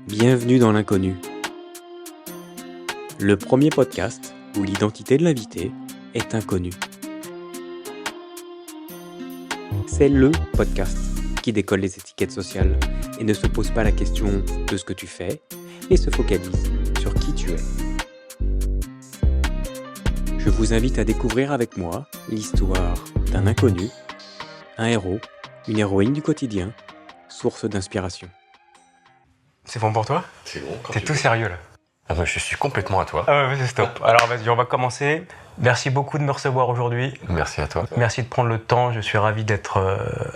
Bienvenue dans l'inconnu. Le premier podcast où l'identité de l'invité est inconnue. C'est le podcast qui décolle les étiquettes sociales et ne se pose pas la question de ce que tu fais et se focalise sur qui tu es. Je vous invite à découvrir avec moi l'histoire d'un inconnu, un héros, une héroïne du quotidien, source d'inspiration. C'est bon pour toi ? C'est bon. T'es tout sérieux là ? Ah bah, je suis complètement à toi. Ah ouais, c'est stop. Alors vas-y, on va commencer. Merci beaucoup de me recevoir aujourd'hui. Merci à toi. Merci de prendre le temps, je suis ravi d'être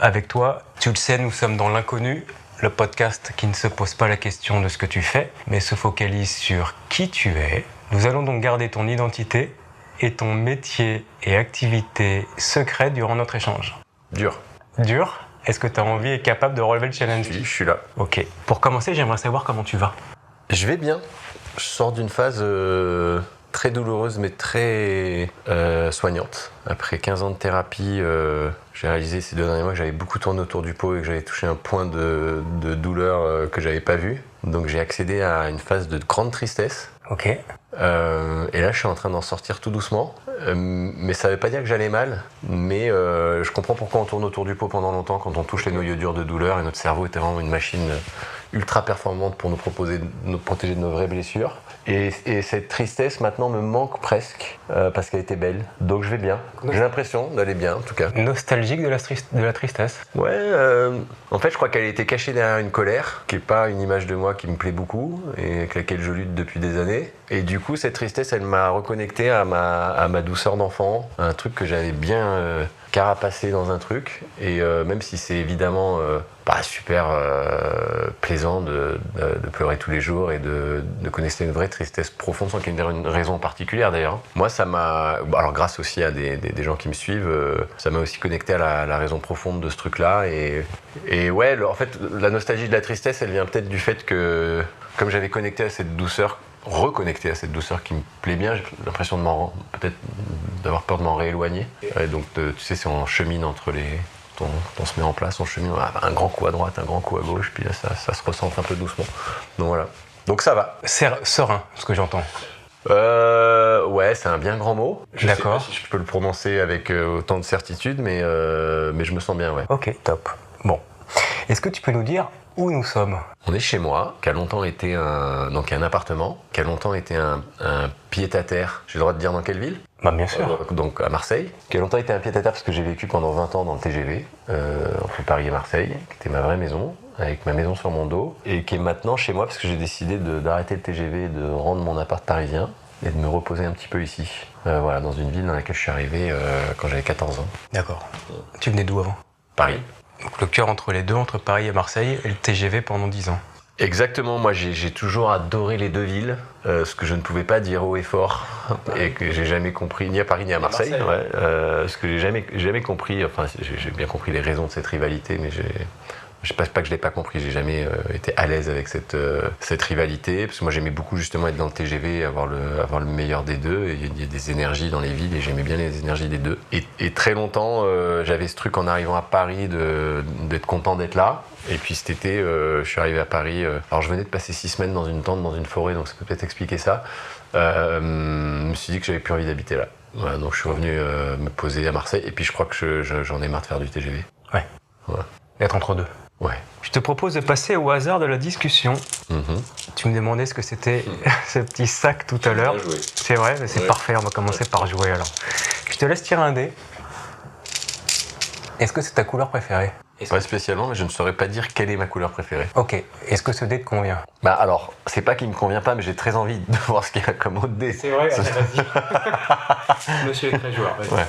avec toi. Tu le sais, nous sommes dans l'inconnu, le podcast qui ne se pose pas la question de ce que tu fais, mais se focalise sur qui tu es. Nous allons donc garder ton identité et ton métier et activité secrète durant notre échange. Dur. Dur ? Est-ce que tu as envie et capable de relever le challenge ? Je suis là. Ok. Pour commencer, j'aimerais savoir comment tu vas. Je vais bien. Je sors d'une phase très douloureuse mais très soignante. Après 15 ans de thérapie, j'ai réalisé ces 2 derniers mois que j'avais beaucoup tourné autour du pot et que j'avais touché un point de douleur que j'avais pas vu. Donc j'ai accédé à une phase de grande tristesse. Ok. Et là, je suis en train d'en sortir tout doucement. Mais ça ne veut pas dire que j'allais mal. Mais je comprends pourquoi on tourne autour du pot pendant longtemps quand on touche les noyaux durs de douleur. Et notre cerveau était vraiment une machine ultra performante pour nous protéger de nos vraies blessures. Et cette tristesse maintenant me manque presque parce qu'elle était belle. Donc je vais bien. J'ai l'impression d'aller bien en tout cas. Nostalgique de la tristesse. Ouais, en fait je crois qu'elle était cachée derrière une colère qui n'est pas une image de moi qui me plaît beaucoup et avec laquelle je lutte depuis des années. Et du coup cette tristesse elle m'a reconnecté à ma douceur d'enfant, à un truc que j'avais bien carapacé dans un truc. Et même si c'est évidemment pas super plaisant de pleurer tous les jours et de connaître une vraie tristesse profonde sans qu'il y ait une raison particulière d'ailleurs. Moi ça m'a, alors grâce aussi à des gens qui me suivent, ça m'a aussi connecté à la raison profonde de ce truc-là. Et ouais, en fait la nostalgie de la tristesse elle vient peut-être du fait que comme j'avais connecté à cette douceur, reconnecté à cette douceur qui me plaît bien, j'ai l'impression peut-être d'avoir peur de m'en rééloigner. Et donc tu sais, si on chemine entre les... On se met en place, on chemine, un grand coup à droite, un grand coup à gauche, puis là ça se ressent un peu doucement. Donc voilà. Donc ça va. Serein, ce que j'entends. Ouais, c'est un bien grand mot. D'accord. Je sais pas si je peux le prononcer avec autant de certitude, mais je me sens bien, ouais. Ok, top. Bon. Est-ce que tu peux nous dire où nous sommes ? On est chez moi, qui a longtemps été un appartement, qui a longtemps été un pied-à-terre. J'ai le droit de dire dans quelle ville ? Bah bien sûr. Donc à Marseille, qui a longtemps été un pied-à-terre parce que j'ai vécu pendant 20 ans dans le TGV, entre Paris et Marseille, qui était ma vraie maison, avec ma maison sur mon dos, et qui est maintenant chez moi parce que j'ai décidé d'arrêter le TGV, de rendre mon appart parisien et de me reposer un petit peu ici. Voilà, dans une ville dans laquelle je suis arrivé quand j'avais 14 ans. D'accord. Tu venais d'où avant ? Paris. Donc le cœur entre les deux, entre Paris et Marseille, et le TGV pendant 10 ans. Exactement, moi j'ai toujours adoré les 2 villes, ce que je ne pouvais pas dire haut et fort, et que j'ai jamais compris, ni à Paris ni à Marseille, ouais, ce que j'ai jamais compris, enfin j'ai bien compris les raisons de cette rivalité, mais je sais pas que je l'ai pas compris, j'ai jamais été à l'aise avec cette rivalité, parce que moi j'aimais beaucoup justement être dans le TGV, avoir le meilleur des deux, et il y a des énergies dans les villes, et j'aimais bien les énergies des deux. Et très longtemps, j'avais ce truc en arrivant à Paris d'être content d'être là. Et puis cet été, je suis arrivé à Paris. Alors je venais de passer 6 semaines dans une tente, dans une forêt, donc ça peut peut-être expliquer ça. Je me suis dit que j'avais plus envie d'habiter là. Voilà, donc je suis revenu me poser à Marseille. Et puis je crois que j'en ai marre de faire du TGV. Ouais. Voilà. D'être entre deux. Ouais. Je te propose de passer au hasard de la discussion. Mm-hmm. Tu me demandais ce que c'était ce petit sac tout à l'heure. C'est vrai, mais c'est parfait, on va commencer par jouer alors. Je te laisse tirer un dé. Est-ce que c'est ta couleur préférée ? Pas spécialement, mais je ne saurais pas dire quelle est ma couleur préférée. Ok, est-ce que ce dé te convient ? Bah alors, c'est pas qu'il me convient pas, mais j'ai très envie de voir ce qu'il y a comme autre dé. C'est vrai, vas-y. Monsieur est très joueur, vas-y. Ouais.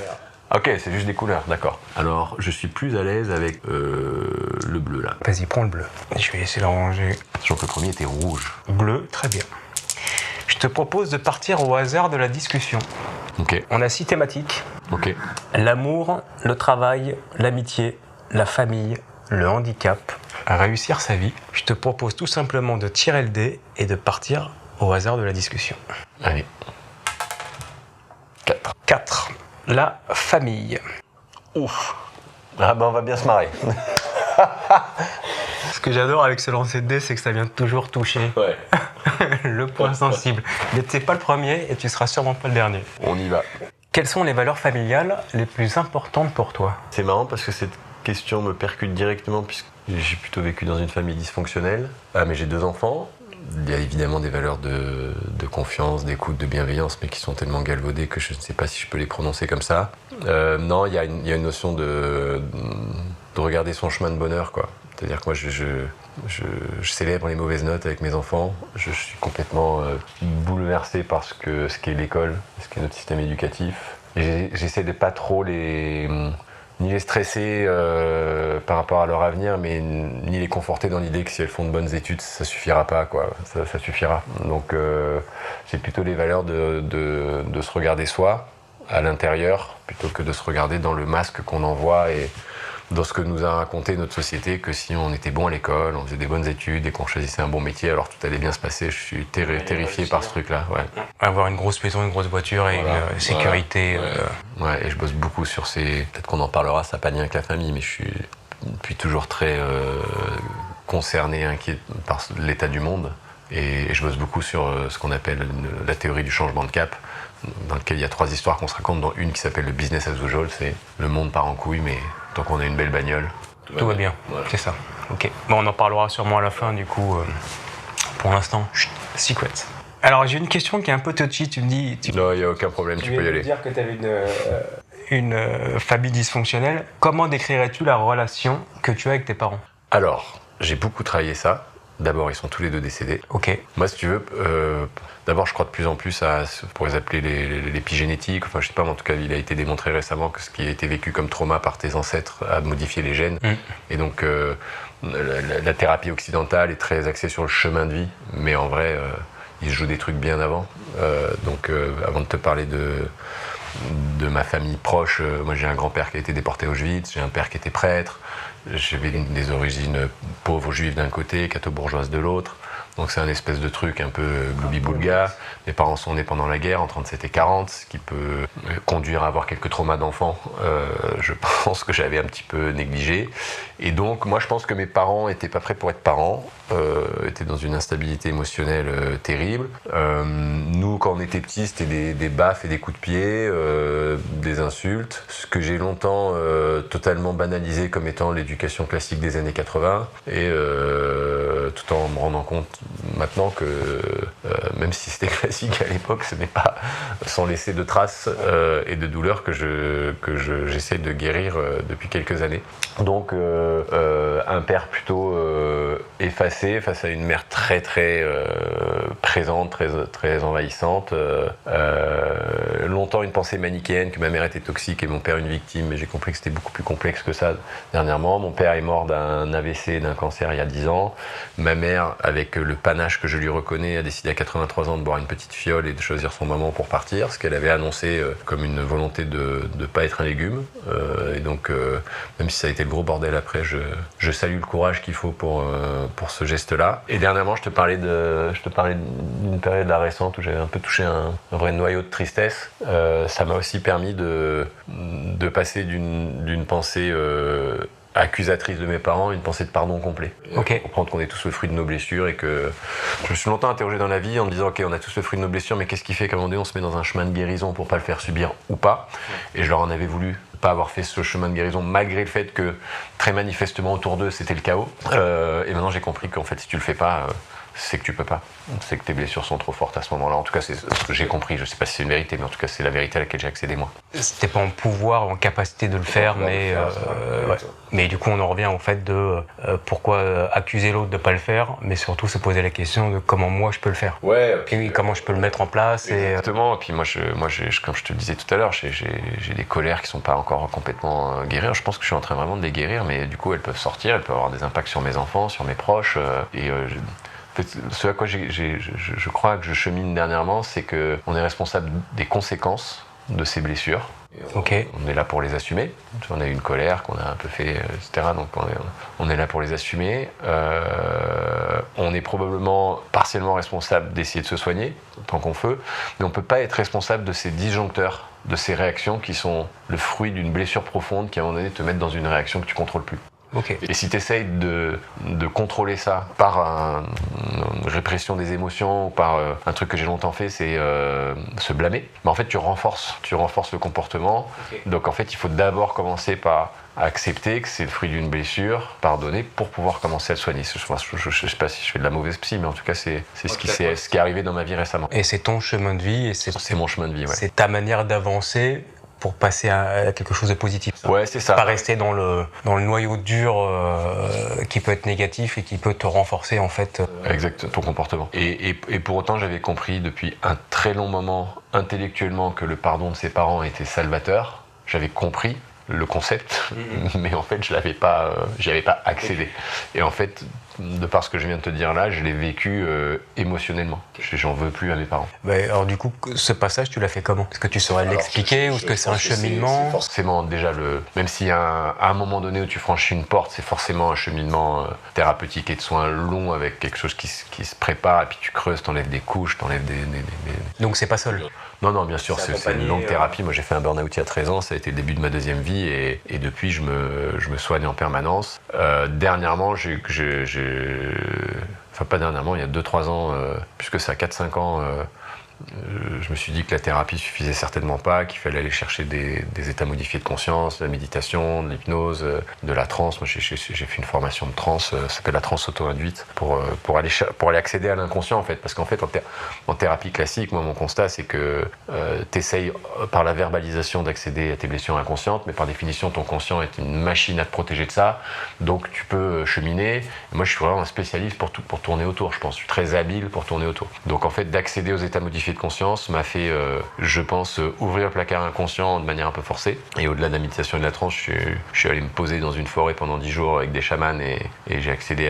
Ok, c'est juste des couleurs, d'accord. Alors, je suis plus à l'aise avec le bleu là. Vas-y, prends le bleu. Je vais essayer de ranger. Sachant que le premier était rouge. Bleu, très bien. Je te propose de partir au hasard de la discussion. Ok. On a 6 thématiques. Ok. L'amour, le travail, l'amitié, la famille, le handicap, réussir sa vie. Je te propose tout simplement de tirer le dé et de partir au hasard de la discussion. Allez. 4. La famille. Ouf. Ah ben on va bien se marrer. que j'adore avec ce lancer de dés, c'est que ça vient toujours toucher Ouais. le point sensible. Mais t'es pas le premier et tu seras sûrement pas le dernier. On y va. Quelles sont les valeurs familiales les plus importantes pour toi? C'est marrant parce que cette question me percute directement puisque j'ai plutôt vécu dans une famille dysfonctionnelle. Ah, mais j'ai 2 enfants. Il y a évidemment des valeurs de confiance, d'écoute, de bienveillance, mais qui sont tellement galvaudées que je ne sais pas si je peux les prononcer comme ça. Non, il y a une notion de regarder son chemin de bonheur, quoi. C'est-à-dire que moi, je célèbre les mauvaises notes avec mes enfants. Je suis complètement bouleversé par ce qu'est l'école, ce qu'est notre système éducatif. Et j'essaie de pas trop ni les stresser par rapport à leur avenir, mais ni les conforter dans l'idée que si elles font de bonnes études, ça suffira pas, quoi. Ça suffira. Donc c'est plutôt les valeurs de se regarder soi, à l'intérieur, plutôt que de se regarder dans le masque qu'on envoie et dans ce que nous a raconté notre société, que si on était bon à l'école, on faisait des bonnes études et qu'on choisissait un bon métier, alors tout allait bien se passer. Je suis terrifié par ce truc-là. Ouais. Avoir une grosse maison, une grosse voiture et une sécurité. Ouais, et je bosse beaucoup sur ces... Peut-être qu'on en parlera, ça n'a pas de lien avec la famille, mais je suis depuis toujours très concerné, inquiet par l'état du monde. Et je bosse beaucoup sur ce qu'on appelle la théorie du changement de cap, dans lequel il y a 3 histoires qu'on se raconte, dont une qui s'appelle le business as usual, c'est le monde part en couille, mais tant qu'on a une belle bagnole, tout va bien. Voilà. C'est ça. Ok. Bon, on en parlera sûrement à la fin, du coup. Pour l'instant, secret. Alors, j'ai une question qui est un peu touchy. Tu me dis. Non, il n'y a aucun problème, tu peux y aller. Tu dire que tu avais une famille dysfonctionnelle. Comment décrirais-tu la relation que tu as avec tes parents? Alors, j'ai beaucoup travaillé ça. D'abord, ils sont tous les 2 décédés. Ok. Moi, si tu veux, d'abord, je crois de plus en plus à ce qu'on pourrait appeler l'épigénétique. Enfin, je sais pas, mais en tout cas, il a été démontré récemment que ce qui a été vécu comme trauma par tes ancêtres a modifié les gènes. Et donc, la thérapie occidentale est très axée sur le chemin de vie, mais en vrai, il se joue des trucs bien avant. Donc, avant de te parler de ma famille proche, moi, j'ai un grand-père qui a été déporté à Auschwitz, j'ai un père qui était prêtre. J'avais des origines pauvres juives d'un côté, catho-bourgeoises de l'autre. Donc c'est un espèce de truc un peu gloubi-boulga. Mes parents sont nés pendant la guerre, en 37 et 40, ce qui peut conduire à avoir quelques traumas d'enfants. Je pense que j'avais un petit peu négligé. Et donc moi je pense que mes parents n'étaient pas prêts pour être parents, étaient dans une instabilité émotionnelle terrible. Nous quand on était petits c'était des baffes et des coups de pied, des insultes. Ce que j'ai longtemps totalement banalisé comme étant l'éducation classique des années 80. Et tout en me rendant compte maintenant que même si c'était classique à l'époque, ce n'est pas sans laisser de traces et de douleurs que j'essaie de guérir depuis quelques années. Donc un père plutôt effacé face à une mère très très présente, très, très envahissante. Longtemps une pensée manichéenne que ma mère était toxique et mon père une victime, mais j'ai compris que c'était beaucoup plus complexe que ça dernièrement. Mon père est mort d'un AVC, d'un cancer il y a 10 ans. Ma mère, avec le panache que je lui reconnais, a décidé à 83 ans de boire une petite fiole et de choisir son moment pour partir, ce qu'elle avait annoncé comme une volonté de ne pas être un légume. Et donc, même si ça a été le gros bordel après, je salue le courage qu'il faut pour ce geste-là. Et dernièrement, je te parlais d'une période là récente où j'avais un peu touché un vrai noyau de tristesse. Ça m'a aussi permis de passer d'une pensée accusatrice de mes parents, une pensée de pardon complet. Okay. Comprendre qu'on est tous le fruit de nos blessures et que je me suis longtemps interrogé dans la vie en me disant ok, on a tous le fruit de nos blessures, mais qu'est-ce qui fait qu'à un moment donné on se met dans un chemin de guérison pour pas le faire subir ou pas? Et je leur en avais voulu pas avoir fait ce chemin de guérison malgré le fait que très manifestement autour d'eux c'était le chaos. Et maintenant j'ai compris qu'en fait si tu le fais pas, c'est que tu peux pas. C'est que tes blessures sont trop fortes à ce moment-là. En tout cas, c'est ce que j'ai compris. Je sais pas si c'est une vérité, mais en tout cas, c'est la vérité à laquelle j'ai accédé moi. C'était pas en pouvoir, en capacité de le faire, mais mais du coup, on en revient au fait de pourquoi accuser l'autre de pas le faire, mais surtout se poser la question de comment moi je peux le faire. Ouais. Et comment je peux le mettre en place. Exactement. Et puis moi, comme je te le disais tout à l'heure, j'ai des colères qui sont pas encore complètement guéries. Je pense que je suis en train vraiment de les guérir, mais du coup, elles peuvent sortir, elles peuvent avoir des impacts sur mes enfants, sur mes proches, ce à quoi je crois que je chemine dernièrement, c'est qu'on est responsable des conséquences de ces blessures. Okay. On est là pour les assumer. On a eu une colère qu'on a un peu fait, etc. Donc on est là pour les assumer. On est probablement partiellement responsable d'essayer de se soigner, tant qu'on peut, mais on ne peut pas être responsable de ces disjoncteurs, de ces réactions qui sont le fruit d'une blessure profonde qui à un moment donné te mettent dans une réaction que tu ne contrôles plus. Ok. Et si tu essayes de contrôler ça par une répression des émotions ou par un truc que j'ai longtemps fait, c'est se blâmer, mais en fait tu renforces le comportement. Ok. Donc en fait il faut d'abord commencer par accepter que c'est le fruit d'une blessure, pardonner pour pouvoir commencer à le soigner. Je sais pas si je fais de la mauvaise psy, mais en tout cas c'est ce qui est arrivé dans ma vie récemment. Et c'est ton chemin de vie et C'est mon chemin de vie, ouais. c'est ta manière d'avancer pour passer à quelque chose de positif. Ouais, c'est ça. Pas rester dans le noyau dur qui peut être négatif et qui peut te renforcer en fait. Exact, ton comportement. Et pour autant, j'avais compris depuis un très long moment intellectuellement que le pardon de ses parents était salvateur. J'avais compris le concept, mais en fait, j'y avais pas accédé. Et en fait, de par ce que je viens de te dire là, je l'ai vécu émotionnellement. J'en veux plus à mes parents. Alors du coup, ce passage, tu l'as fait comment? Est-ce que tu saurais l'expliquer ou est-ce que c'est un cheminement? C'est forcément déjà même s'il y a un moment donné où tu franchis une porte, c'est forcément un cheminement thérapeutique et de soins long avec quelque chose qui se prépare et puis tu creuses, t'enlèves des couches, t'enlèves des... Donc c'est pas seul? Non, bien sûr, c'est une longue thérapie. Moi, j'ai fait un burn-out il y a 13 ans, ça a été le début de ma deuxième vie et depuis, je me soigne en permanence. Dernièrement, enfin pas dernièrement, il y a 2-3 ans, puisque ça a 4-5 ans, je me suis dit que la thérapie suffisait certainement pas, qu'il fallait aller chercher des états modifiés de conscience, de la méditation, de l'hypnose, de la transe. Moi, j'ai fait une formation de transe, ça s'appelle la transe auto-induite, pour aller accéder à l'inconscient en fait. Parce qu'en fait, en thérapie classique, moi, mon constat, c'est que tu essayes par la verbalisation d'accéder à tes blessures inconscientes, mais par définition, ton conscient est une machine à te protéger de ça, donc tu peux cheminer. Et moi, je suis vraiment un spécialiste pour tourner autour, je pense. Je suis très habile pour tourner autour. Donc en fait, d'accéder aux états modifiés de conscience m'a fait, je pense, ouvrir le placard inconscient de manière un peu forcée. Et au-delà de la méditation et de la transe, je suis allé me poser dans une forêt pendant 10 jours avec des chamans et j'ai accédé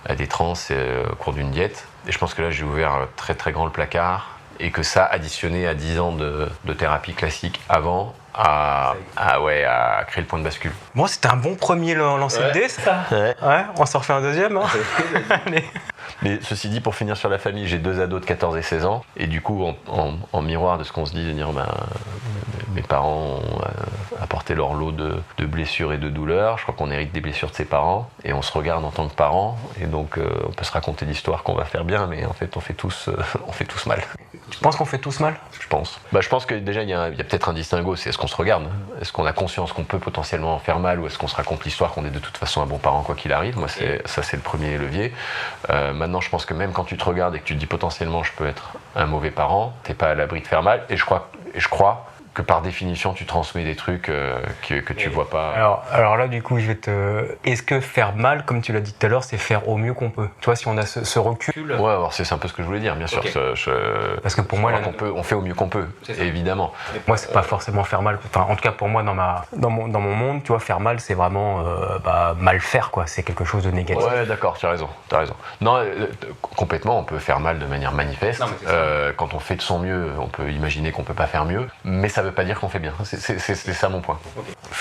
à des transes au cours d'une diète. Et je pense que là, j'ai ouvert très très grand le placard et que ça, additionné à 10 ans de thérapie classique avant, à créer le point de bascule. Bon, c'était un bon premier lancer de dés, ça. Ouais, on s'en refait un deuxième. Hein. Allez. Mais ceci dit, pour finir sur la famille, j'ai 2 ados de 14 et 16 ans. Et du coup, en miroir de ce qu'on se dit, de dire mes parents ont apporté leur lot de blessures et de douleurs. Je crois qu'on hérite des blessures de ses parents. Et on se regarde en tant que parents. Et donc, on peut se raconter l'histoire qu'on va faire bien, mais en fait, on fait tous mal. Tu penses qu'on fait tous mal? Je pense. Je pense que déjà, il y a peut-être un distinguo, c'est est-ce qu'on se regarde? Est-ce qu'on a conscience qu'on peut potentiellement faire mal ou est-ce qu'on se raconte l'histoire qu'on est de toute façon un bon parent quoi qu'il arrive? Moi, c'est le premier levier. Maintenant, je pense que même quand tu te regardes et que tu te dis potentiellement je peux être un mauvais parent, t'es pas à l'abri de faire mal. Et je crois que par définition, tu transmets des trucs que tu vois pas. Alors là, du coup, est-ce que faire mal, comme tu l'as dit tout à l'heure, c'est faire au mieux qu'on peut? Tu vois, si on a ce recul... Ouais, alors c'est un peu ce que je voulais dire, bien sûr. Parce que pour moi, on fait au mieux qu'on peut, évidemment. Moi, c'est pas forcément faire mal. Enfin, en tout cas, pour moi, dans mon monde, tu vois, faire mal, c'est vraiment mal faire, quoi. C'est quelque chose de négatif. Ouais, d'accord, tu as raison. Non, complètement, on peut faire mal de manière manifeste. Quand on fait de son mieux, on peut imaginer qu'on peut pas faire mieux, mais ça veut pas dire qu'on fait bien. C'est ça mon point.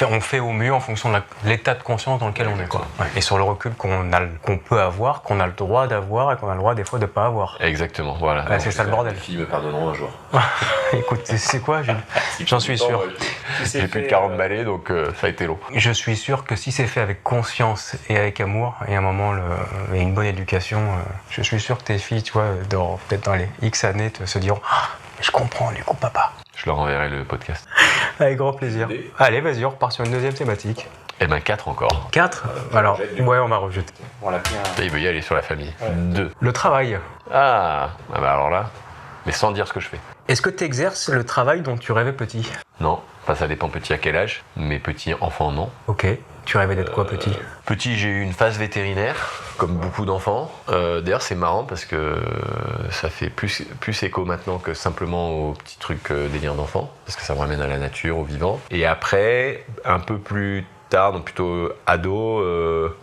On fait au mieux en fonction de l'état de conscience dans lequel on est, quoi. Ouais. Et sur le recul qu'on peut avoir, qu'on a le droit d'avoir et qu'on a le droit des fois de pas avoir. Exactement, voilà. Ouais, c'est ça le bordel. Les filles me pardonneront un jour. Écoute, c'est quoi? J'en suis sûr. J'ai plus de 40 balais, donc ça a été long. Je suis sûr que si c'est fait avec conscience et avec amour, et à un moment, et une bonne éducation, je suis sûr que tes filles, tu vois, peut-être dans les X années, se diront « Je comprends, du coup, papa ». Je leur enverrai le podcast. Avec grand plaisir. Allez, vas-y, on repart sur une deuxième thématique. 4 encore. 4 ? Alors, ouais, on va rejeter. Il veut y aller sur la famille. 2. Le travail. Alors là, mais sans dire ce que je fais. Est-ce que tu exerces le travail dont tu rêvais petit ? Non, ça dépend petit à quel âge, mais petit enfant, non. Ok, tu rêvais d'être quoi petit ? Petit, j'ai eu une phase vétérinaire, comme beaucoup d'enfants. D'ailleurs, c'est marrant parce que ça fait plus écho maintenant que simplement aux petits trucs délire d'enfant, parce que ça me ramène à la nature, au vivant. Et après, un peu plus tard, donc plutôt ado,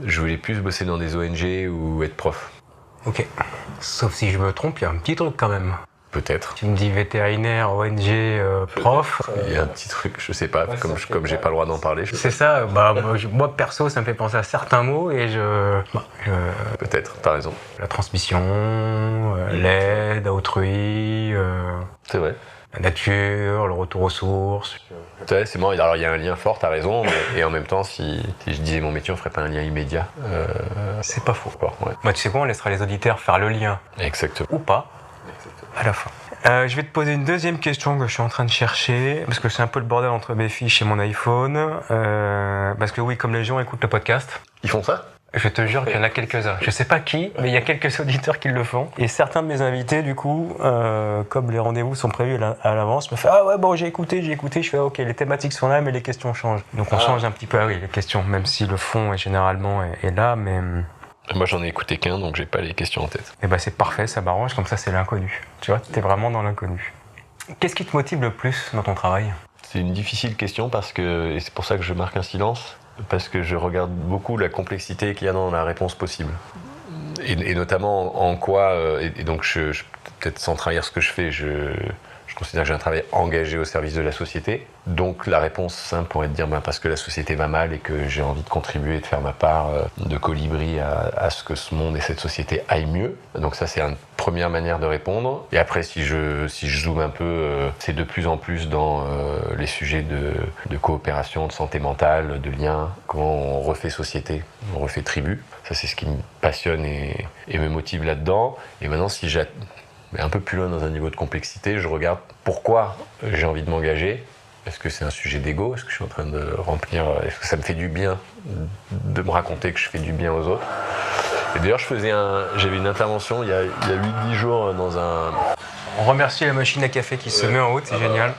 je voulais plus bosser dans des ONG ou être prof. Ok, sauf si je me trompe, il y a un petit truc quand même. Peut-être. Tu me dis vétérinaire, ONG, prof. Il y a un petit truc, je sais pas, comme j'ai pas le droit d'en parler. C'est ça, moi perso, ça me fait penser à certains mots et Peut-être, t'as raison. La transmission, l'aide à autrui. C'est vrai. La nature, le retour aux sources. Ouais, c'est bon. Alors il y a un lien fort, t'as raison, et en même temps, si je disais mon métier, on ferait pas un lien immédiat. C'est pas faux. Ouais. Bah, tu sais quoi, on laissera les auditeurs faire le lien. Exactement. Ou pas, à la fin. Je vais te poser une deuxième question que je suis en train de chercher, parce que c'est un peu le bordel entre mes fiches et mon iPhone. Parce que oui, comme les gens écoutent le podcast, Ils font ça? je te jure qu'il y en a quelques-uns. Je sais pas qui, mais il y a quelques auditeurs qui le font. Et certains de mes invités, du coup, comme les rendez-vous sont prévus à l'avance, me font « Ah ouais, bon, j'ai écouté. » Je fais « Ok, les thématiques sont là, mais les questions changent. » Donc on change un petit peu, les questions, même si le fond est généralement est là, mais... Moi, j'en ai écouté qu'un, donc j'ai pas les questions en tête. Et c'est parfait, ça m'arrange, comme ça c'est l'inconnu. Tu vois, t'es vraiment dans l'inconnu. Qu'est-ce qui te motive le plus dans ton travail? C'est une difficile question et c'est pour ça que je marque un silence, parce que je regarde beaucoup la complexité qu'il y a dans la réponse possible. Et notamment en quoi, et donc peut-être sans trahir ce que je fais, je considère que j'ai un travail engagé au service de la société. Donc la réponse simple pourrait être de dire parce que la société va mal et que j'ai envie de contribuer et de faire ma part de colibri à ce que ce monde et cette société aillent mieux. Donc ça c'est une première manière de répondre. Et après si je zoome un peu, c'est de plus en plus dans les sujets de coopération, de santé mentale, de lien, comment on refait société, on refait tribu. Ça c'est ce qui me passionne et me motive là-dedans. Et maintenant mais un peu plus loin dans un niveau de complexité, je regarde pourquoi j'ai envie de m'engager. Est-ce que c'est un sujet d'ego? Est-ce que je suis en train de remplir? Est-ce que ça me fait du bien de me raconter que je fais du bien aux autres? Et d'ailleurs, j'avais une intervention il y a 8-10 jours dans un... On remercie la machine à café qui se met en route, c'est génial.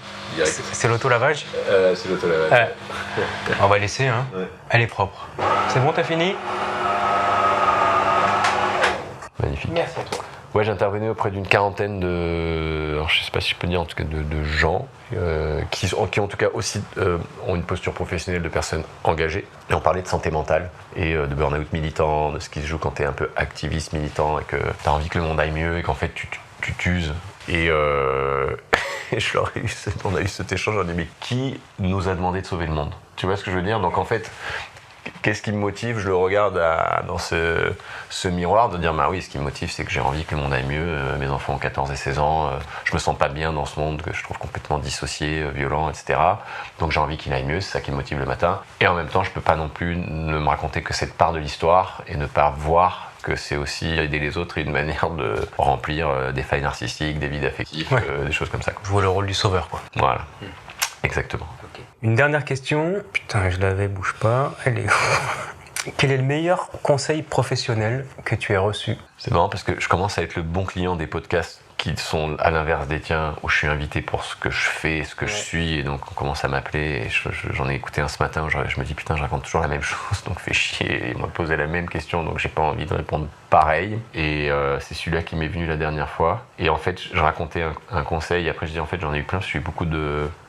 C'est l'auto-lavage? C'est l'auto-lavage. On va laisser, hein. Ouais. Elle est propre. C'est bon, t'as fini? Magnifique. Merci à toi. Ouais, j'intervenais auprès d'une quarantaine alors je sais pas si je peux dire en tout cas de gens qui en tout cas aussi ont une posture professionnelle de personnes engagées. Et on parlait de santé mentale et de burn-out militant, de ce qui se joue quand tu es un peu activiste militant et que tu as envie que le monde aille mieux et qu'en fait tu t'uses. Et on a eu cet échange, on a dit mais qui nous a demandé de sauver le monde? Tu vois ce que je veux dire? Donc en fait, qu'est-ce qui me motive? Je le regarde dans ce miroir de dire oui, ce qui me motive c'est que j'ai envie que le monde aille mieux, mes enfants ont 14 et 16 ans, je me sens pas bien dans ce monde que je trouve complètement dissocié, violent, etc. Donc j'ai envie qu'il aille mieux, c'est ça qui me motive le matin. Et en même temps je peux pas non plus ne me raconter que cette part de l'histoire et ne pas voir que c'est aussi aider les autres et une manière de remplir des failles narcissiques, des vides affectifs, des choses comme ça. Jouer le rôle du sauveur, quoi. Voilà, exactement. Une dernière question. Putain, je l'avais, bouge pas. Elle est où? Quel est le meilleur conseil professionnel que tu aies reçu? C'est marrant parce que je commence à être le bon client des podcasts qui sont à l'inverse des tiens, où je suis invité pour ce que je fais, ce que je suis, et donc on commence à m'appeler. Et j'en ai écouté un ce matin où je me dis putain, je raconte toujours la même chose, donc fais chier. Ils m'ont posé la même question, donc j'ai pas envie de répondre pareil. Et c'est celui-là qui m'est venu la dernière fois. Et en fait, je racontais un conseil. Et après, je dis en fait, j'en ai eu plein parce que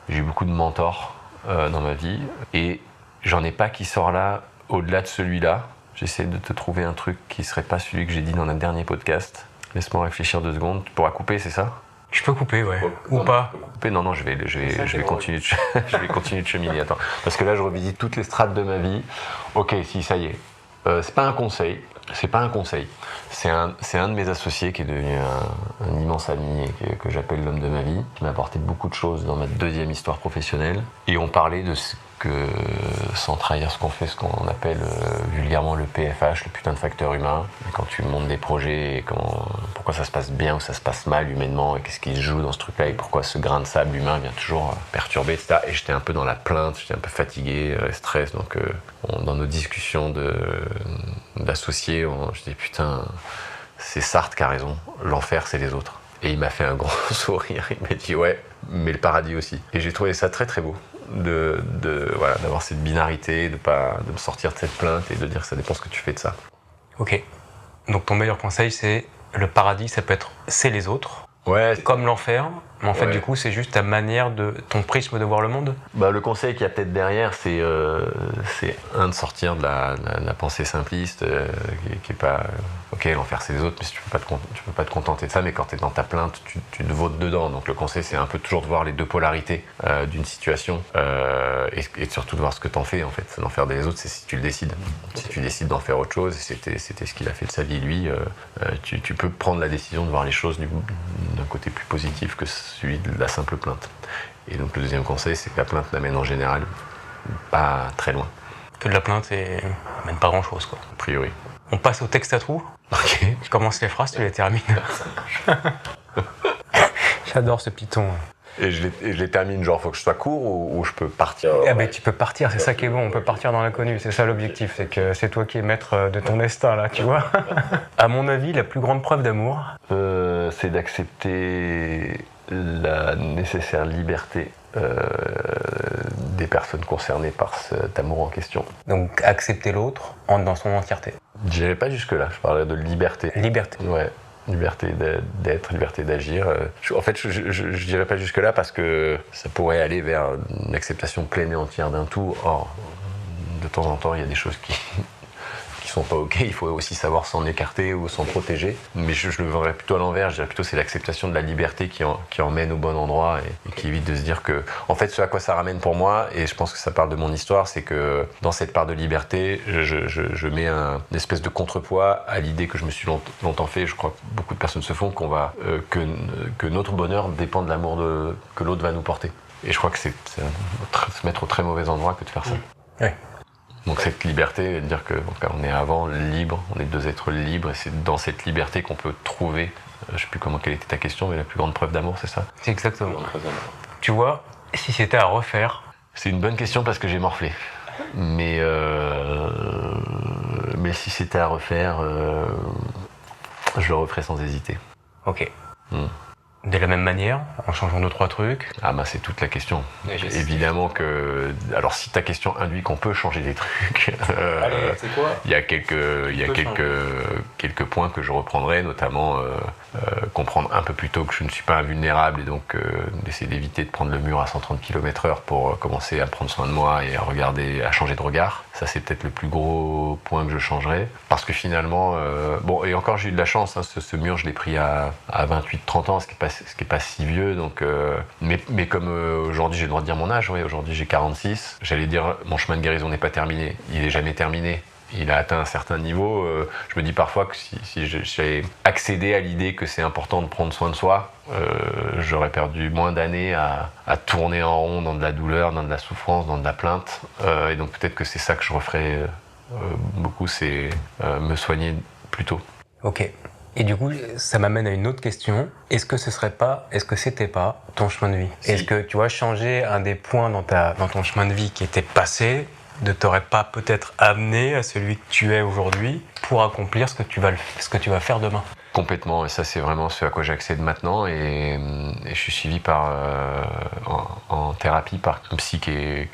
j'ai eu beaucoup de mentors dans ma vie, et j'en ai pas qui sort là au-delà de celui-là. J'essaie de te trouver un truc qui serait pas celui que j'ai dit dans notre dernier podcast. Laisse-moi réfléchir 2 secondes. Tu pourras couper, c'est ça? Je peux couper, ouais. Ou pas. Couper, non, je vais continuer je vais continuer de cheminer. Attends, parce que là, je revisite toutes les strates de ma vie. Ok, si, ça y est. C'est pas un conseil. C'est un de mes associés qui est devenu un immense ami et que j'appelle l'homme de ma vie, qui m'a apporté beaucoup de choses dans ma deuxième histoire professionnelle. Et on parlait de ce que, sans trahir ce qu'on fait, ce qu'on appelle vulgairement le PFH, le putain de facteur humain. Et quand tu montes des projets, et pourquoi ça se passe bien ou ça se passe mal humainement, et qu'est-ce qui se joue dans ce truc-là, et pourquoi ce grain de sable humain vient toujours perturber, etc. Et j'étais un peu dans la plainte, j'étais un peu fatigué, stress, donc dans nos discussions d'associés, je dis putain, c'est Sartre qui a raison, l'enfer c'est les autres. Et il m'a fait un gros sourire, il m'a dit ouais, mais le paradis aussi. Et j'ai trouvé ça très très beau d'avoir cette binarité, de me sortir de cette plainte et de dire que ça dépend ce que tu fais de ça. Ok, donc ton meilleur conseil c'est le paradis, ça peut être c'est les autres. Ouais. Comme l'enfer, mais en fait du coup c'est juste ta manière ton prisme de voir le monde. Le conseil qu'il y a peut-être derrière, c'est de sortir de la pensée simpliste, qui est pas ok, l'enfer c'est les autres, mais tu peux pas te contenter de ça, mais quand tu es dans ta plainte, tu te votes dedans. Donc le conseil c'est un peu toujours de voir les deux polarités d'une situation et surtout de voir ce que t'en fais en fait. D'en faire des autres, c'est si tu le décides. Si tu décides d'en faire autre chose, et c'était ce qu'il a fait de sa vie lui, tu peux prendre la décision de voir les choses d'un côté plus positif que celui de la simple plainte. Et donc le deuxième conseil, c'est que la plainte n'amène en général pas très loin. Que de la plainte et n'amène pas grand-chose, quoi. A priori. On passe au texte à trous. Ok. Tu commences les phrases, tu les termines. J'adore ce piton. Et je les termine, genre, faut que je sois court ou je peux partir? Ah ben tu peux partir, c'est ça qui est bon, on peut partir dans l'inconnu, c'est ça l'objectif, c'est que c'est toi qui es maître de ton destin là, tu vois. À mon avis, la plus grande preuve d'amour, c'est d'accepter la nécessaire liberté des personnes concernées par cet amour en question. donc accepter l'autre dans son entièreté. Je n'irai pas jusque-là, je parlerai de liberté. Liberté. Ouais. Liberté d'être, liberté d'agir. En fait, je dirais pas jusque-là parce que ça pourrait aller vers une acceptation pleine et entière d'un tout. Or, de temps en temps, il y a des choses qui sont pas ok. Il faut aussi savoir s'en écarter ou s'en protéger. Mais je le verrais plutôt à l'envers. Je dirais plutôt c'est l'acceptation de la liberté qui emmène au bon endroit et qui évite de se dire que, en fait, ce à quoi ça ramène pour moi, et je pense que ça parle de mon histoire, c'est que dans cette part de liberté, je mets une espèce de contrepoids à l'idée que je me suis longtemps fait. Je crois que beaucoup de personnes se font que notre bonheur dépend de l'amour que l'autre va nous porter. Et je crois que c'est se mettre au très mauvais endroit que de faire ça. Oui. Donc cette liberté, dire qu'on est avant libre, on est deux êtres libres, et c'est dans cette liberté qu'on peut trouver, je ne sais plus quelle était ta question, mais la plus grande preuve d'amour, c'est ça? C'est exactement. Tu vois, si c'était à refaire... C'est une bonne question parce que j'ai morflé. Mais si c'était à refaire, je le referais sans hésiter. Ok. De la même manière, en changeant 2-3 trucs. Ah bah c'est toute la question. Ouais, Évidemment que... Alors si ta question induit qu'on peut changer des trucs, Allez, c'est quoi? il y a quelques points que je reprendrai, notamment comprendre un peu plus tôt que je ne suis pas invulnérable et donc d'essayer d'éviter de prendre le mur à 130 km/h pour commencer à prendre soin de moi et à changer de regard. Ça c'est peut-être le plus gros point que je changerai. Parce que finalement, bon, et encore j'ai eu de la chance, hein, ce mur je l'ai pris à 28-30 ans, ce qui est pas si vieux, donc, mais comme aujourd'hui j'ai le droit de dire mon âge, oui, aujourd'hui j'ai 46, j'allais dire mon chemin de guérison n'est pas terminé, il n'est jamais terminé. Il a atteint un certain niveau. Je me dis parfois que si j'avais accédé à l'idée que c'est important de prendre soin de soi, j'aurais perdu moins d'années à tourner en rond dans de la douleur, dans de la souffrance, dans de la plainte. Et donc peut-être que c'est ça que je referais beaucoup, c'est me soigner plus tôt. Ok. Et du coup, ça m'amène à une autre question. Est-ce que c'était pas ton chemin de vie? Si. Est-ce que tu vois, changer un des points dans ton chemin de vie qui était passé ne t'aurait pas peut-être amené à celui que tu es aujourd'hui pour accomplir ce que tu vas faire demain? Complètement, et ça c'est vraiment ce à quoi j'accède maintenant, et je suis suivi en thérapie par un psy qui est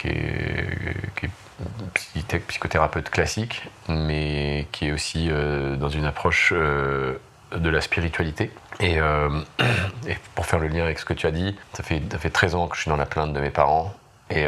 psychothérapeute classique, mais qui est aussi dans une approche de la spiritualité. Et pour faire le lien avec ce que tu as dit, ça fait 13 ans que je suis dans la plainte de mes parents, et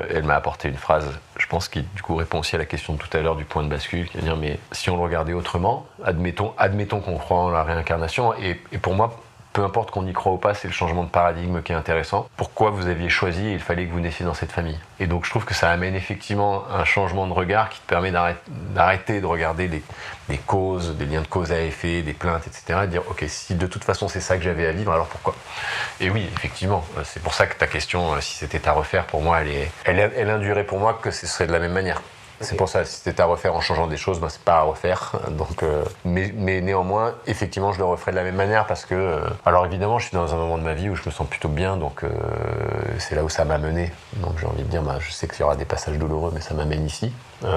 elle m'a apporté une phrase, je pense, qui du coup répond aussi à la question de tout à l'heure du point de bascule, qui veut dire, mais si on le regardait autrement, admettons qu'on croit en la réincarnation, et pour moi, peu importe qu'on y croit ou pas, c'est le changement de paradigme qui est intéressant. Pourquoi vous aviez choisi et il fallait que vous naissiez dans cette famille? Et donc je trouve que ça amène effectivement un changement de regard qui te permet d'arrêter de regarder des causes, des liens de cause à effet, des plaintes, etc. Et de dire, ok, si de toute façon c'est ça que j'avais à vivre, alors pourquoi? Et oui, effectivement, c'est pour ça que ta question, si c'était à refaire, pour moi, elle induirait pour moi que ce serait de la même manière. C'est pour ça, si c'était à refaire en changeant des choses, ben c'est pas à refaire. Donc, mais néanmoins, effectivement, je le referais de la même manière parce que... alors évidemment, je suis dans un moment de ma vie où je me sens plutôt bien, donc c'est là où ça m'a mené. Donc j'ai envie de dire, je sais qu'il y aura des passages douloureux, mais ça m'amène ici. Et de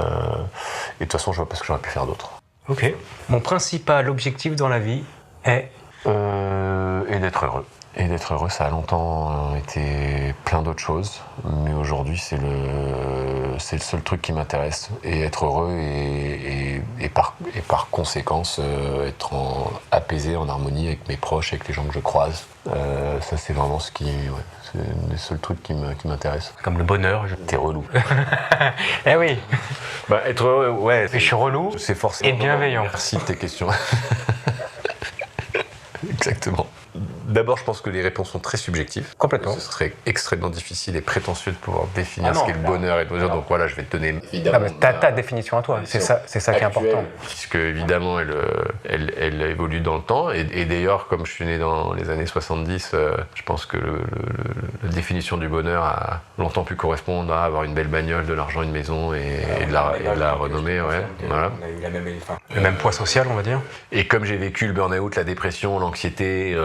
toute façon, je vois pas ce que j'aurais pu faire d'autre. Ok. Mon principal objectif dans la vie est... Et d'être heureux. Et d'être heureux, ça a longtemps été plein d'autres choses, mais aujourd'hui c'est le seul truc qui m'intéresse. Et être heureux et par conséquence être apaisé, en harmonie avec mes proches, avec les gens que je croise. Ça c'est vraiment c'est un des seuls trucs qui m'intéresse. Comme le bonheur. T'es relou. Eh oui. Être heureux, ouais. Je suis relou c'est forcément et bienveillant. Merci de tes questions. Exactement. D'abord, je pense que les réponses sont très subjectives. Complètement. Ce serait extrêmement difficile et prétentieux de pouvoir définir ce qu'est le bonheur et le plaisir. Donc voilà, je vais te donner évidemment ta définition à toi, c'est ça qui est important. Puisque évidemment, elle évolue dans le temps. Et d'ailleurs, comme je suis né dans les années 70, je pense que la définition du bonheur a longtemps pu correspondre à avoir une belle bagnole, de l'argent, une maison et de la renommée. Ouais, voilà. On a eu le même poids social, on va dire. Et comme j'ai vécu le burn-out, la dépression, l'anxiété,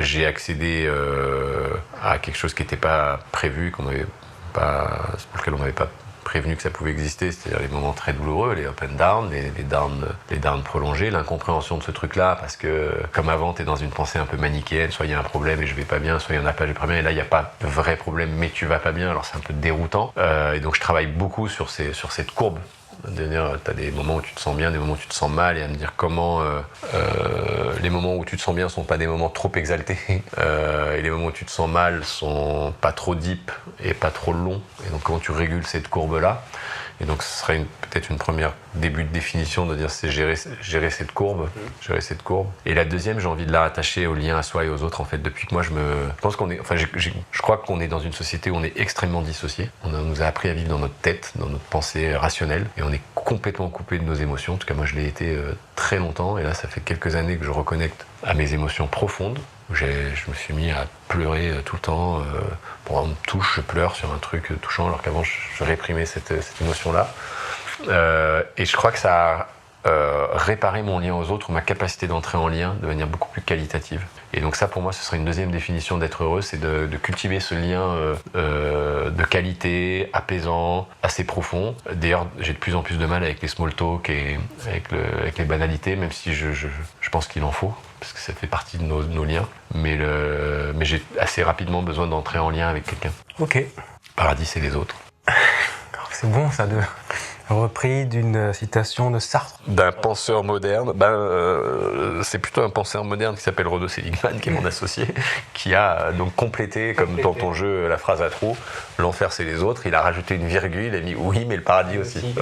j'ai accédé à quelque chose qui n'était pas prévu, pour lequel on n'avait pas prévenu que ça pouvait exister, c'est-à-dire les moments très douloureux, les up and down, les downs prolongés, l'incompréhension de ce truc-là, parce que comme avant, tu es dans une pensée un peu manichéenne, soit il y a un problème et je vais pas bien, soit il y en a pas, je vais pas bien, et là il n'y a pas de vrai problème, mais tu vas pas bien, alors c'est un peu déroutant. Et donc je travaille beaucoup sur cette courbe. Tu as des moments où tu te sens bien, des moments où tu te sens mal, et à me dire comment les moments où tu te sens bien sont pas des moments trop exaltés, et les moments où tu te sens mal sont pas trop deep et pas trop longs, et donc comment tu régules cette courbe-là. Et donc ce serait peut-être une première début de définition de dire c'est gérer cette courbe, Et la deuxième, j'ai envie de la rattacher au lien à soi et aux autres en fait. Depuis que moi je pense qu'on est, je crois qu'on est dans une société où on est extrêmement dissocié. On nous a appris à vivre dans notre tête, dans notre pensée rationnelle, et on est complètement coupé de nos émotions. En tout cas moi je l'ai été très longtemps, et là ça fait quelques années que je reconnecte à mes émotions profondes. Je me suis mis à pleurer tout le temps. On me touche, je pleure sur un truc touchant, alors qu'avant je réprimais cette émotion-là. Et je crois que ça a réparé mon lien aux autres, ou ma capacité d'entrer en lien de manière beaucoup plus qualitative. Et donc ça, pour moi, ce serait une deuxième définition d'être heureux, c'est de cultiver ce lien de qualité, apaisant, assez profond. D'ailleurs, j'ai de plus en plus de mal avec les small talk et avec les banalités, même si je pense qu'il en faut, parce que ça fait partie de nos liens. Mais j'ai assez rapidement besoin d'entrer en lien avec quelqu'un. Ok. Paradis, c'est les autres. C'est bon, ça, repris d'une citation de Sartre. D'un penseur moderne, c'est plutôt un penseur moderne qui s'appelle Renaud Seligman, qui est mon associé, qui a donc complété, comme dans ton jeu, la phrase à trous, l'enfer c'est les autres. Il a rajouté une virgule, il a mis oui, mais le paradis aussi.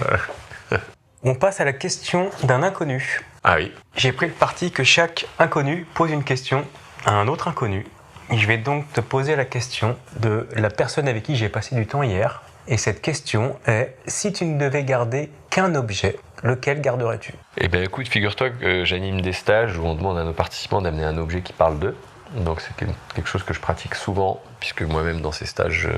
On passe à la question d'un inconnu. Ah oui. J'ai pris le parti que chaque inconnu pose une question à un autre inconnu. Je vais donc te poser la question de la personne avec qui j'ai passé du temps hier. Et cette question est, si tu ne devais garder qu'un objet, lequel garderais-tu ? Eh bien écoute, figure-toi que j'anime des stages où on demande à nos participants d'amener un objet qui parle d'eux. Donc c'est quelque chose que je pratique souvent, puisque moi-même dans ces stages,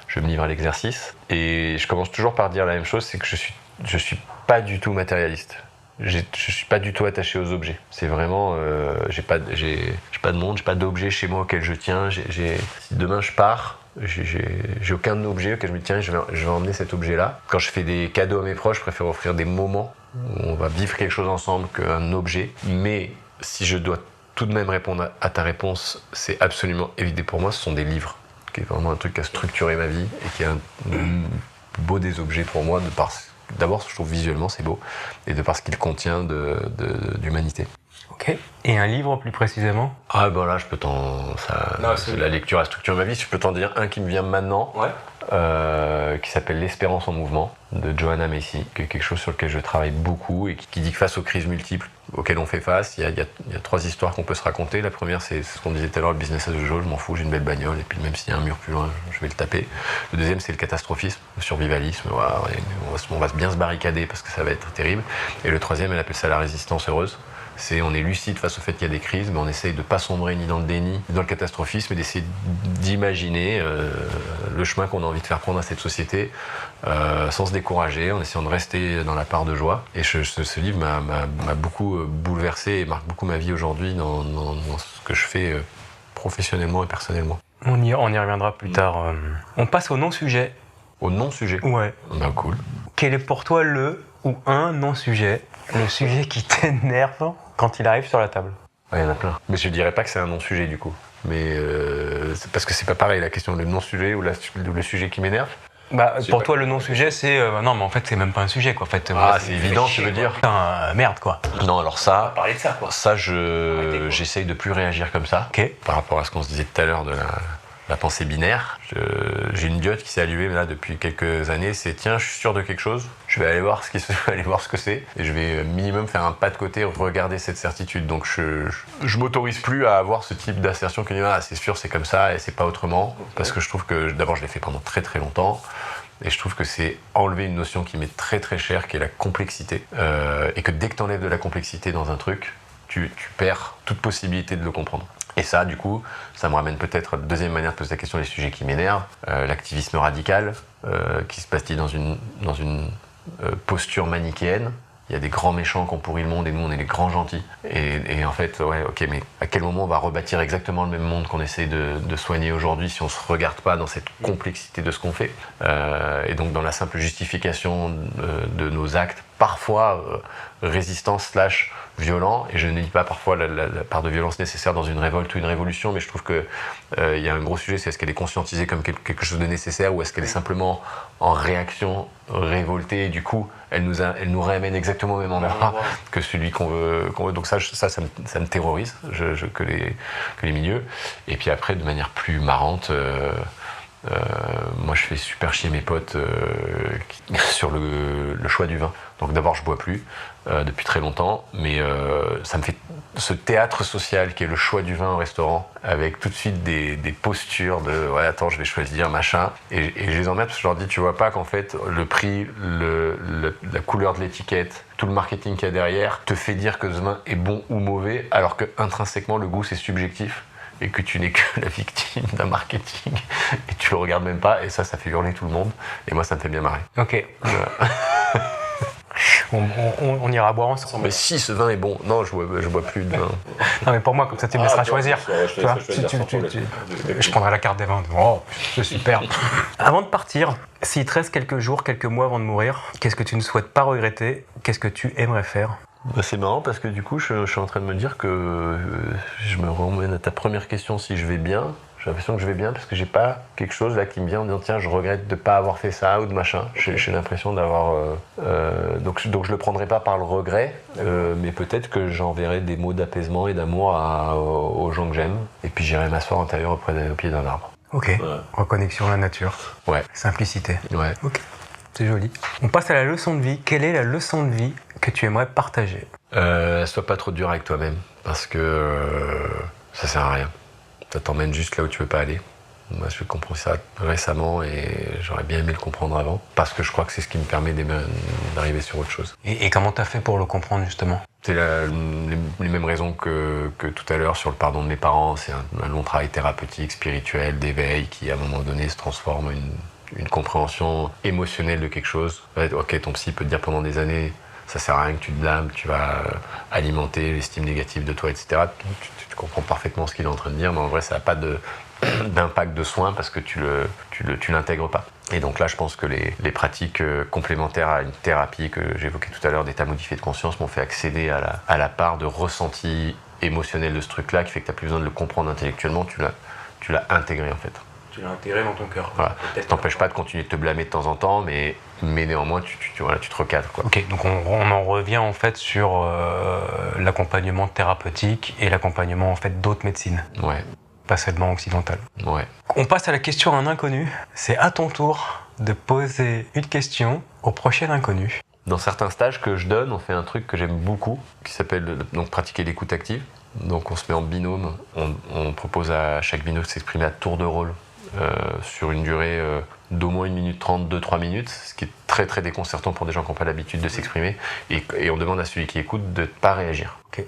je me livre à l'exercice. Et je commence toujours par dire la même chose, c'est que je suis pas du tout matérialiste. Je suis pas du tout attaché aux objets. C'est vraiment, j'ai pas de monde, j'ai pas d'objet chez moi auquel je tiens. Si demain je pars, j'ai aucun objet auquel je me dis tiens, je vais emmener cet objet-là. Quand je fais des cadeaux à mes proches, je préfère offrir des moments où on va vivre quelque chose ensemble qu'un objet. Mais si je dois tout de même répondre à ta réponse, c'est absolument évident pour moi, ce sont des livres, qui est vraiment un truc qui a structuré ma vie et qui est un beau des objets pour moi, d'abord, je trouve visuellement c'est beau, et de par ce qu'il contient d'humanité. Ok. Et un livre plus précisément ? Ah ben là, je peux la lecture a structuré ma vie. Je peux t'en dire un qui me vient maintenant, qui s'appelle L'Espérance en mouvement, de Joanna Macy, qui est quelque chose sur lequel je travaille beaucoup et qui dit que face aux crises multiples auxquelles on fait face, il y a 3 histoires qu'on peut se raconter. La première, c'est ce qu'on disait tout à l'heure, le business as usual, je m'en fous, j'ai une belle bagnole, et puis même s'il y a un mur plus loin, je vais le taper. Le deuxième, c'est le catastrophisme, le survivalisme, voilà, on va bien se barricader parce que ça va être terrible. Et le troisième, elle appelle ça la résistance heureuse. On est lucide face au fait qu'il y a des crises, mais on essaye de ne pas sombrer ni dans le déni, ni dans le catastrophisme, et d'essayer d'imaginer le chemin qu'on a envie de faire prendre à cette société sans se décourager, en essayant de rester dans la part de joie. Et ce livre m'a beaucoup bouleversé et marque beaucoup ma vie aujourd'hui dans ce que je fais professionnellement et personnellement. On y reviendra plus tard. On passe au non-sujet. Au non-sujet ? Ouais. Ben cool. Quel est pour toi le ou un non-sujet, le sujet qui t'énerve quand il arrive sur la table ? Il y en a plein. Mais je dirais pas que c'est un non-sujet du coup. Mais c'est parce que c'est pas pareil la question, le non-sujet ou le sujet qui m'énerve. Pour toi, le non-sujet, c'est non, mais en fait, c'est même pas un sujet, quoi. En fait, c'est évident, tu veux dire. Merde, quoi. Non, alors ça. On va parler de ça, quoi. Ça, j'essaye de plus réagir comme ça. Ok. Par rapport à ce qu'on se disait tout à l'heure de la pensée binaire. J'ai une diode qui s'est allumée là depuis quelques années, c'est tiens, je suis sûr de quelque chose, je vais aller voir ce que c'est, et je vais minimum faire un pas de côté, regarder cette certitude. Donc je m'autorise plus à avoir ce type d'assertion qui dit ah c'est sûr, c'est comme ça et c'est pas autrement, parce que je trouve que d'abord je l'ai fait pendant très très longtemps. Et je trouve que c'est enlever une notion qui m'est très très chère, qui est la complexité. Et que dès que tu enlèves de la complexité dans un truc, tu perds toute possibilité de le comprendre. Et ça, du coup, ça me ramène peut-être à la deuxième manière de poser la question, les sujets qui m'énervent. L'activisme radical, qui se passe-t-il dans une posture manichéenne. Il y a des grands méchants qui ont pourri le monde et nous on est les grands gentils. Et en fait, ouais, ok, mais à quel moment on va rebâtir exactement le même monde qu'on essaie de soigner aujourd'hui si on se regarde pas dans cette complexité de ce qu'on fait et donc dans la simple justification de nos actes, parfois résistants / violents, et je ne dis pas parfois la part de violence nécessaire dans une révolte ou une révolution, mais je trouve que il y a un gros sujet, c'est est-ce qu'elle est conscientisée comme quelque chose de nécessaire ou est-ce qu'elle est simplement en réaction révoltée et du coup elle nous réamène exactement au même endroit que celui qu'on veut. Donc ça me terrorise que les milieux. Et puis après, de manière plus marrante, moi je fais super chier mes potes sur le choix du vin. Donc d'abord je bois plus depuis très longtemps, mais ça me fait ce théâtre social qui est le choix du vin au restaurant, avec tout de suite des postures de ouais attends je vais choisir machin, et je les emmerde parce que je leur dis tu vois pas qu'en fait le prix, la couleur de l'étiquette, tout le marketing qu'il y a derrière te fait dire que ce vin est bon ou mauvais, alors que intrinsèquement le goût c'est subjectif et que tu n'es que la victime d'un marketing et tu le regardes même pas, et ça fait hurler tout le monde, et moi ça me fait bien marrer. Ok. Voilà. On ira boire ensemble. Mais si ce vin est bon, non, je bois plus de vin. Non, mais pour moi, comme ça, tu me laisseras choisir. Tu vois, je prendrai la carte des vins. Oh, c'est super. Avant de partir, s'il te reste quelques jours, quelques mois avant de mourir, qu'est-ce que tu ne souhaites pas regretter? Qu'est-ce que tu aimerais faire? Bah c'est marrant parce que du coup, je suis en train de me dire que je me ramène à ta première question, si je vais bien. J'ai l'impression que je vais bien parce que j'ai pas quelque chose là qui me vient en disant tiens je regrette de pas avoir fait ça ou de machin. J'ai l'impression d'avoir donc je le prendrai pas par le regret, mais peut-être que j'enverrai des mots d'apaisement et d'amour aux gens que j'aime, et puis j'irai m'asseoir intérieur au pied d'un arbre. Ok. Ouais. Reconnexion à la nature. Ouais. Simplicité. Ouais. Ok. C'est joli. On passe à la leçon de vie. Quelle est la leçon de vie que tu aimerais partager? Sois pas trop dur avec toi-même, parce que ça sert à rien. Ça t'emmène juste là où tu veux pas aller. Moi, je comprends ça récemment et j'aurais bien aimé le comprendre avant, parce que je crois que c'est ce qui me permet d'arriver sur autre chose. Et comment t'as fait pour le comprendre, justement? C'est les mêmes raisons que tout à l'heure sur le pardon de mes parents. C'est un long travail thérapeutique, spirituel, d'éveil, qui à un moment donné se transforme en une compréhension émotionnelle de quelque chose. Ok, ton psy peut te dire pendant des années ça sert à rien que tu te blâmes, tu vas alimenter l'estime négative de toi, etc. Tu comprends parfaitement ce qu'il est en train de dire, mais en vrai, ça n'a pas d'impact de soin parce que tu l'intègres pas. Et donc là, je pense que les pratiques complémentaires à une thérapie que j'évoquais tout à l'heure, d'état modifié de conscience, m'ont fait accéder à la part de ressenti émotionnel de ce truc-là, qui fait que tu n'as plus besoin de le comprendre intellectuellement, tu l'as intégré en fait. Tu l'as intégré dans ton cœur. Voilà. Ça t'empêche pas de continuer de te blâmer de temps en temps, mais néanmoins, tu te recadres, quoi. Ok, donc on en revient en fait sur l'accompagnement thérapeutique et l'accompagnement en fait d'autres médecines. Ouais. Pas seulement occidentales. Ouais. On passe à la question à un inconnu. C'est à ton tour de poser une question au prochain inconnu. Dans certains stages que je donne, on fait un truc que j'aime beaucoup, qui s'appelle donc pratiquer l'écoute active. Donc on se met en binôme, on propose à chaque binôme de s'exprimer à tour de rôle. Sur une durée d'au moins 1 minute 30, 2-3 minutes, ce qui est très très déconcertant pour des gens qui n'ont pas l'habitude de s'exprimer, et on demande à celui qui écoute de ne pas réagir. Okay.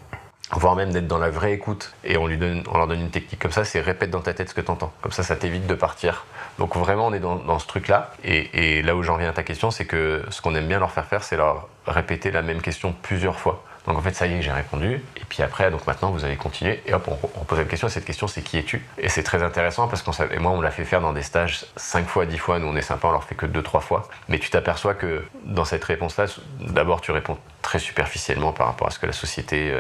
Voire même d'être dans la vraie écoute, et on leur donne une technique comme ça, c'est répète dans ta tête ce que tu entends, comme ça t'évite de partir. Donc vraiment on est dans ce truc là, et là où j'en viens à ta question, c'est que ce qu'on aime bien leur faire, c'est leur répéter la même question plusieurs fois. Donc en fait ça y est, j'ai répondu, et puis après donc maintenant vous allez continuer, et hop on pose une question, et cette question c'est qui es-tu? Et c'est très intéressant parce et moi on l'a fait faire dans des stages 5 fois, 10 fois, nous on est sympa, on leur fait que 2-3 fois, mais tu t'aperçois que dans cette réponse-là, d'abord tu réponds très superficiellement par rapport à ce que la société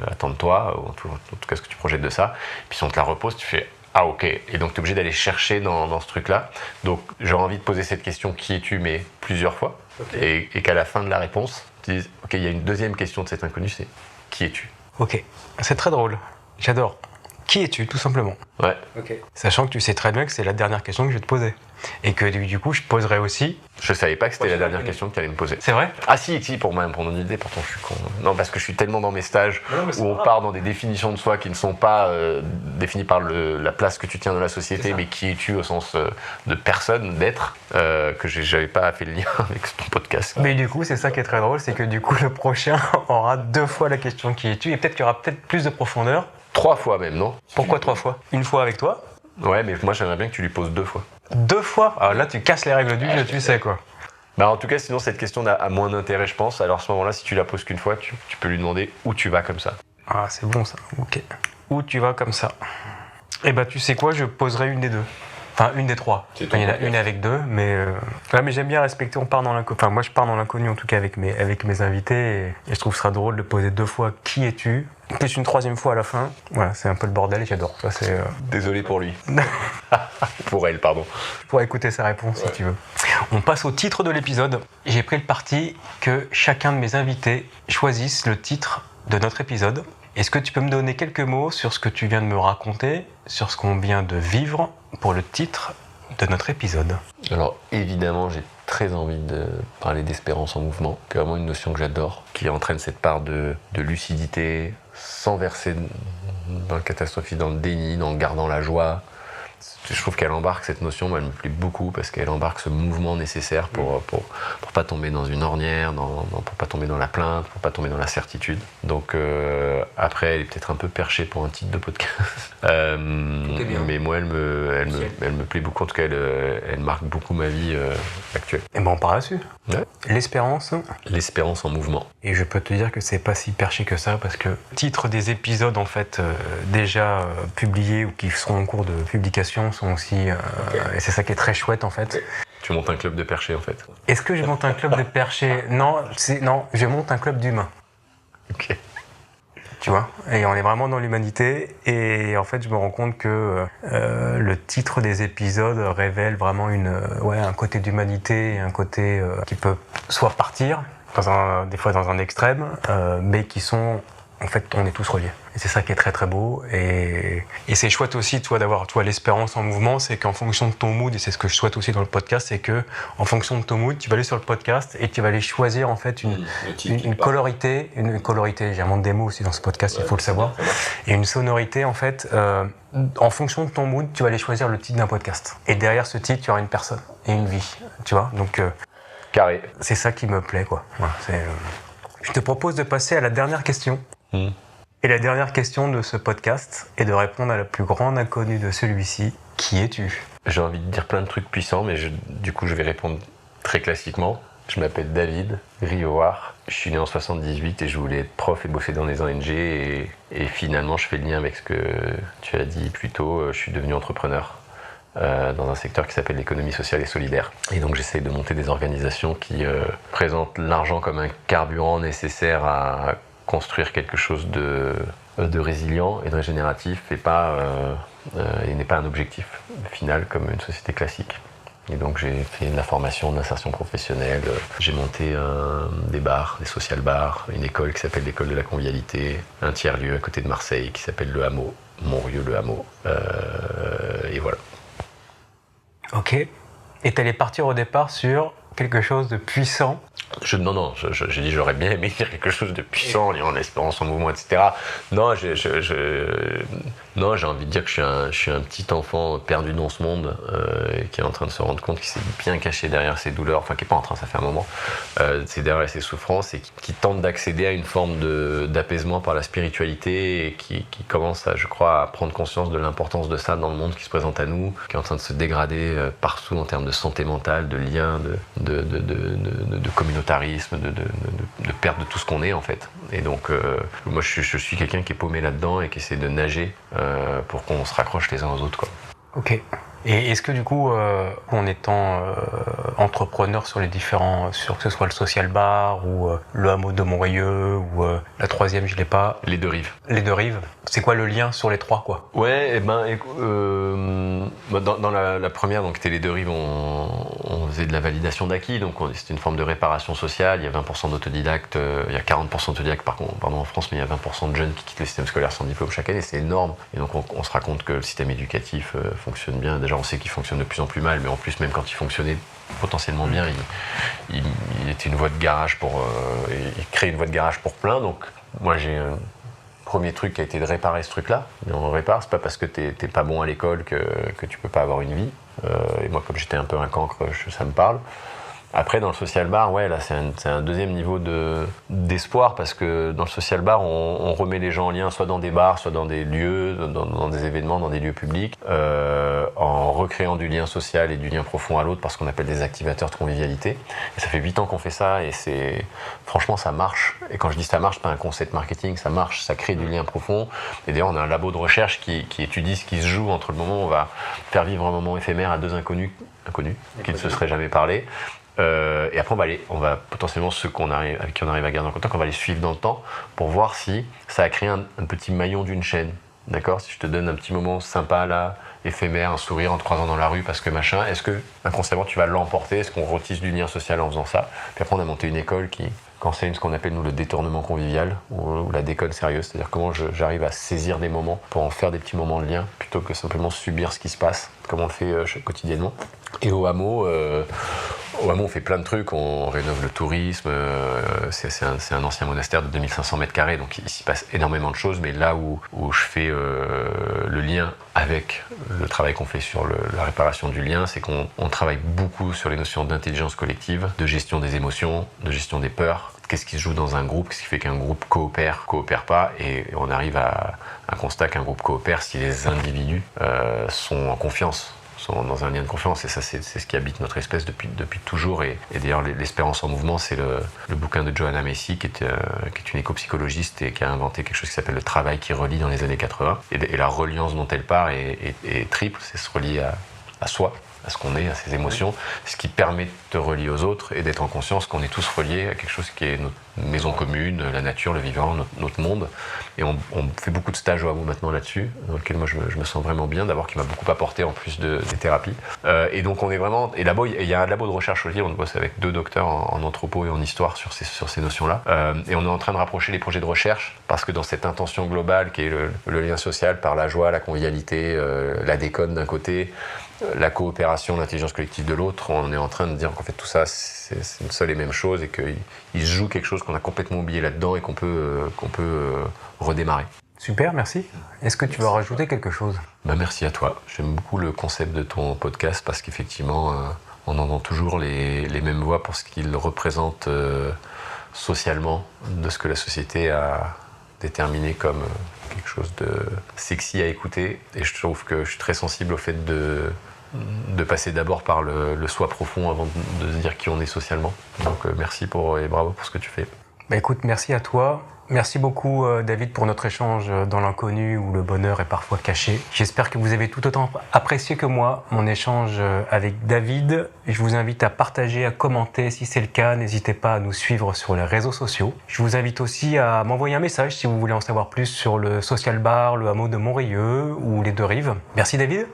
attend de toi, ou en tout cas ce que tu projettes de ça, puis si on te la repose, tu fais ah ok, et donc tu es obligé d'aller chercher dans ce truc-là. Donc j'aurais envie de poser cette question qui es-tu, mais plusieurs fois, okay. Et qu'à la fin de la réponse, tu dises ok, il y a une deuxième question de cet inconnu, c'est qui es-tu? Ok, c'est très drôle, j'adore. Qui es-tu, tout simplement? Ouais. Ok. Sachant que tu sais très bien que c'est la dernière question que je vais te poser. Et que du coup, je poserai aussi... Je savais pas que c'était la dernière question que tu allais me poser. C'est vrai? Ah si, pour mon idée, pourtant je suis con. Non, parce que je suis tellement dans mes stages où on part dans des définitions de soi qui ne sont pas définies par la place que tu tiens dans la société, mais qui es-tu au sens de personne, d'être, que j'avais pas fait le lien avec ton podcast. Mais du coup, c'est ça qui est très drôle, c'est que du coup, le prochain aura 2 fois la question qui es-tu, et peut-être qu'il y aura peut-être plus de profondeur. 3 fois même, non? Pourquoi 3 fois? Une fois avec toi? Ouais, mais moi j'aimerais bien que tu lui poses 2 fois. 2 fois? Alors là, tu casses les règles du jeu, tu sais quoi. Bah en tout cas, sinon cette question a moins d'intérêt, je pense. Alors à ce moment-là, si tu la poses qu'une fois, tu peux lui demander où tu vas comme ça. Ah, c'est bon ça, ok. Où tu vas comme ça? Eh bah, tu sais quoi, je poserai une des 2. Enfin, une des 3. C'est Enfin, il y en a une avec 2, mais... Ouais, mais j'aime bien respecter, on part dans l'inconnu. Enfin, moi, je pars dans l'inconnu, en tout cas, avec mes invités. Et je trouve que ce sera drôle de poser 2 fois « Qui es-tu ?» plus une 3e fois à la fin. Voilà, c'est un peu le bordel et j'adore. Ça, c'est... Désolé pour lui. Pour elle, pardon. Tu pourras écouter sa réponse si tu veux. On passe au titre de l'épisode. J'ai pris le parti que chacun de mes invités choisisse le titre de notre épisode. Est-ce que tu peux me donner quelques mots sur ce que tu viens de me raconter, sur ce qu'on vient de vivre pour le titre de notre épisode? Alors évidemment, j'ai très envie de parler d'espérance en mouvement, qui est vraiment une notion que j'adore, qui entraîne cette part de lucidité, sans verser dans le catastrophisme, dans le déni, en gardant la joie. Je trouve qu'elle embarque cette notion, moi, elle me plaît beaucoup parce qu'elle embarque ce mouvement nécessaire pour pas tomber dans une ornière, pour pas tomber dans la plainte, pour pas tomber dans la certitude. Donc après, elle est peut-être un peu perchée pour un titre de podcast. Mais moi, elle me plaît beaucoup. En tout cas, elle marque beaucoup ma vie actuelle. Et ben on part là-dessus. Ouais. L'espérance. L'espérance en mouvement. Et je peux te dire que c'est pas si perché que ça parce que titre des épisodes en fait déjà publiés ou qui seront en cours de publication sont aussi et c'est ça qui est très chouette en fait. Tu montes un club de perchés en fait. Est-ce que je monte un club de perchés? Non, je monte un club d'humains. Ok. Tu vois, et on est vraiment dans l'humanité et en fait je me rends compte que le titre des épisodes révèle vraiment un côté d'humanité et un côté qui peut soit partir des fois dans un extrême mais qui sont en fait on est tous reliés et c'est ça qui est très très beau et c'est chouette aussi toi d'avoir l'espérance en mouvement, c'est qu'en fonction de ton mood, et c'est ce que je souhaite aussi dans le podcast, c'est que en fonction de ton mood tu vas aller sur le podcast et tu vas aller choisir en fait une colorité, j'invente des mots aussi dans ce podcast, il faut le savoir, et une sonorité en fait en fonction de ton mood tu vas aller choisir le titre d'un podcast et derrière ce titre tu auras une personne et une vie, tu vois, donc carré. C'est ça qui me plaît quoi. Voilà, je te propose de passer à la dernière question. Et la dernière question de ce podcast est de répondre à la plus grande inconnue de celui-ci. Qui es-tu? J'ai envie de dire plein de trucs puissants, mais du coup je vais répondre très classiquement. Je m'appelle David Rioard, je suis né en 78 et je voulais être prof et bosser dans les ONG et finalement je fais le lien avec ce que tu as dit plus tôt, je suis devenu entrepreneur dans un secteur qui s'appelle l'économie sociale et solidaire. Et donc j'essaie de monter des organisations qui présentent l'argent comme un carburant nécessaire à construire quelque chose de résilient et de régénératif et n'est pas un objectif final comme une société classique. Et donc j'ai fait de la formation d'insertion professionnelle, j'ai monté des bars, des social bars, une école qui s'appelle l'école de la convivialité, un tiers-lieu à côté de Marseille qui s'appelle Le Hameau, Montrieux Le Hameau, et voilà. Ok. Et t'allais partir au départ sur quelque chose de puissant. Non, j'ai dit j'aurais bien aimé dire quelque chose de puissant, liant l'espérance en mouvement, etc. Non, j'ai envie de dire que je suis un petit enfant perdu dans ce monde qui est en train de se rendre compte qu'il s'est bien caché derrière ses douleurs, enfin qui n'est pas en train, ça fait un moment, c'est derrière ses souffrances et qui tente d'accéder à une forme d'apaisement par la spiritualité et qui commence, je crois, à prendre conscience de l'importance de ça dans le monde qui se présente à nous, qui est en train de se dégrader partout en termes de santé mentale, de liens, de communautarisme, de perte de tout ce qu'on est en fait. Et donc moi je suis quelqu'un qui est paumé là-dedans et qui essaie de nager pour qu'on se raccroche les uns aux autres quoi. Ok. Et est-ce que du coup, en étant entrepreneur sur que ce soit le social bar ou le hameau de Montrieux ou la troisième, je l'ai pas. Les deux rives. Les deux rives. C'est quoi le lien sur les trois quoi? Ouais, dans la première, donc était les deux rives, on faisait de la validation d'acquis, donc c'était une forme de réparation sociale. Il y a 20% d'autodidactes, il y a 40% d'autodidactes pardon, en France, mais il y a 20% de jeunes qui quittent le système scolaire sans diplôme chaque année, c'est énorme. Et donc on se raconte que le système éducatif fonctionne bien. Déjà on sait qu'il fonctionne de plus en plus mal, mais en plus même quand il fonctionnait potentiellement bien, il était une voie de garage il crée une voie de garage pour plein. Donc moi j'ai un premier truc qui a été de réparer ce truc-là. Mais on répare, c'est pas parce que t'es pas bon à l'école que tu peux pas avoir une vie. Et moi comme j'étais un peu un cancre, ça me parle. Après, dans le social bar, ouais, là, c'est un deuxième niveau d'espoir parce que dans le social bar, on remet les gens en lien soit dans des bars, soit dans des lieux, dans des événements, dans des lieux publics, en recréant du lien social et du lien profond à l'autre parce qu'on appelle des activateurs de convivialité. Et ça fait 8 ans qu'on fait ça et franchement, ça marche. Et quand je dis ça marche, c'est pas un concept marketing, ça marche, ça crée du lien profond. Et d'ailleurs, on a un labo de recherche qui étudie ce qui se joue entre le moment où on va faire vivre un moment éphémère à deux inconnus qui ne se seraient jamais parlé. Et après on va potentiellement avec qui on arrive à garder en contact, on va les suivre dans le temps pour voir si ça a créé un petit maillon d'une chaîne. D'accord ? Si je te donne un petit moment sympa là, éphémère, un sourire en te croisant dans la rue parce que machin, est-ce que inconsciemment tu vas l'emporter ? Est-ce qu'on retisse du lien social en faisant ça ? Puis après on a monté une école qui enseigne ce qu'on appelle nous le détournement convivial ou la déconne sérieuse, c'est-à-dire comment j'arrive à saisir des moments pour en faire des petits moments de lien plutôt que simplement subir ce qui se passe, comme on le fait quotidiennement. Et au hameau, on fait plein de trucs, on rénove le tourisme, c'est un ancien monastère de 2500 mètres carrés, donc il s'y passe énormément de choses, mais là où je fais le lien avec le travail qu'on fait sur la réparation du lien, c'est qu'on travaille beaucoup sur les notions d'intelligence collective, de gestion des émotions, de gestion des peurs. Qu'est-ce qui se joue dans un groupe, qu'est-ce qui fait qu'un groupe coopère pas, et on arrive à un constat qu'un groupe coopère si les individus sont en confiance, sont dans un lien de confiance, et ça c'est ce qui habite notre espèce depuis toujours, et d'ailleurs l'espérance en mouvement, c'est le bouquin de Johanna Macy qui est une éco-psychologiste et qui a inventé quelque chose qui s'appelle le travail qui relie dans les années 80, et la reliance dont elle part est triple, c'est se relier à soi, à ce qu'on est, à ses émotions, ce qui permet de te relier aux autres et d'être en conscience qu'on est tous reliés à quelque chose qui est notre maison commune, la nature, le vivant, notre monde. Et on fait beaucoup de stages au hameau maintenant là-dessus, dans lequel moi je me sens vraiment bien, d'abord qui m'a beaucoup apporté en plus des thérapies. Et donc on est vraiment... Et là-bas, il y a un labo de recherche aussi, on bosse avec 2 docteurs en anthropo et en histoire sur ces notions-là. Et on est en train de rapprocher les projets de recherche, parce que dans cette intention globale qui est le lien social par la joie, la convivialité, la déconne d'un côté, la coopération, l'intelligence collective de l'autre, on est en train de dire qu'en fait tout ça c'est une seule et même chose et qu'il se joue quelque chose qu'on a complètement oublié là-dedans et qu'on peut redémarrer. Super, merci. Est-ce que tu veux rajouter quelque chose ? Merci à toi. J'aime beaucoup le concept de ton podcast parce qu'effectivement on entend toujours les mêmes voix pour ce qu'il représente socialement de ce que la société a déterminé comme quelque chose de sexy à écouter, et je trouve que je suis très sensible au fait de passer d'abord par le soi profond avant de se dire qui on est socialement. Donc merci et bravo pour ce que tu fais. Écoute, merci à toi. Merci beaucoup David pour notre échange dans l'inconnu où le bonheur est parfois caché. J'espère que vous avez tout autant apprécié que moi mon échange avec David. Je vous invite à partager, à commenter si c'est le cas. N'hésitez pas à nous suivre sur les réseaux sociaux. Je vous invite aussi à m'envoyer un message si vous voulez en savoir plus sur le social bar, le hameau de Montrieux ou les 2 rives. Merci David.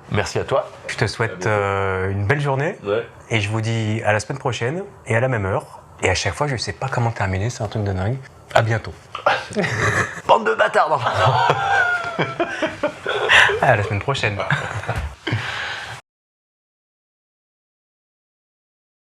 Merci à toi. Je te souhaite une belle journée. Ouais. Et je vous dis à la semaine prochaine et à la même heure. Et à chaque fois, je ne sais pas comment terminer, c'est un truc de dingue. À bientôt. Bande de bâtards. À la semaine prochaine.